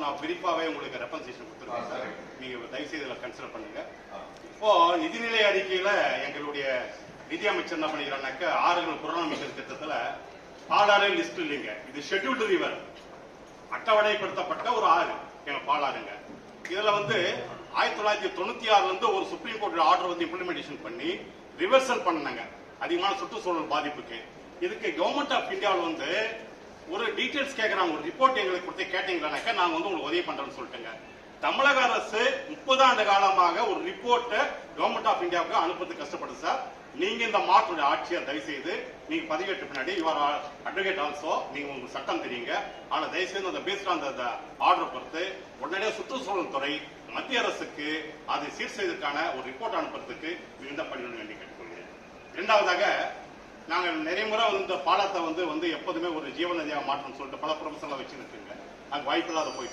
நான் பிரீஃபாவே உங்களுக்கு ரெப்ரசன்டேஷன் கொடுத்துருக்கேன் சார். நீங்க தயவுசெய்து இதில் கன்சிடர் பண்ணுங்க. இப்போ நிதிநிலை அறிக்கையில எங்களுடைய நிதி அமைச்சர் என்ன பண்ணிக்கிறாங்க, ஆறுகள் புறநமைச்சர் திட்டத்துல பாலாறு லிஸ்ட் இல்லைங்க. இது ஷெட்யூல்டு ரிவர், அட்டவணைப்படுத்தப்பட்ட ஒரு ஆறு எங்க பாலாறுங்க. இதுல 1996 ஒரு சுப்ரீம் கோர்ட் ஆர்டர் இம்ப்ளிமெண்டேஷன் பண்ணி ரிவர்சல் பண்ணாங்க அதிகமான சுற்றுச்சூழல் பாதிப்புக்கு. இதுக்கு கவர்மெண்ட் ஆஃப் இந்தியாவில் ஒரு டீடைல்ஸ் கேட்கறாங்க, ஒரு ரிப்போர்ட் எங்களுக்கு கொடுத்து கேட்டீங்கன்னாக்கா நாங்க உங்களுக்கு உதவி பண்றோம்னு சொல்லிட்டுங்க. தமிழக அரசு 30 ஆண்டு காலமாக ஒரு ரிப்போர்ட்டை கவர்மெண்ட் ஆஃப் இந்தியாவுக்கு அனுப்புறது கஷ்டப்படுது சார். நீங்க இந்த மாற்றுடைய ஆட்சியர் தயவு செய்து நீங்க பதிவேற்ற பின்னாடி யுவர் அட்வொகேட் ஆல்சோ, நீங்க உங்களுக்கு சட்டம் தெரியுங்க. ஆனா தயவு செய்து அந்த பேஸ்ட் அந்த ஆர்டர் பொறுத்து உடனடியாக சுற்றுச்சூழல் துறை மத்திய அரசுக்கு அதை சீர் செய்வதற்கான ஒரு ரிப்போர்ட் அனுப்புறதுக்கு இந்த பணியுடன் வேண்டி கேட்டுக்கொள்கிறேன். இரண்டாவதாக, நாங்கள் நிறைய முறை இந்த பாலத்தை எப்போதுமே ஒரு ஜீவநதியாக மாற்றணும்னு சொல்லிட்டு பல ப்ரொஃபஸர்லாம் வச்சுருக்குங்க. அது வாய்ப்பில்லாத போயிட்டு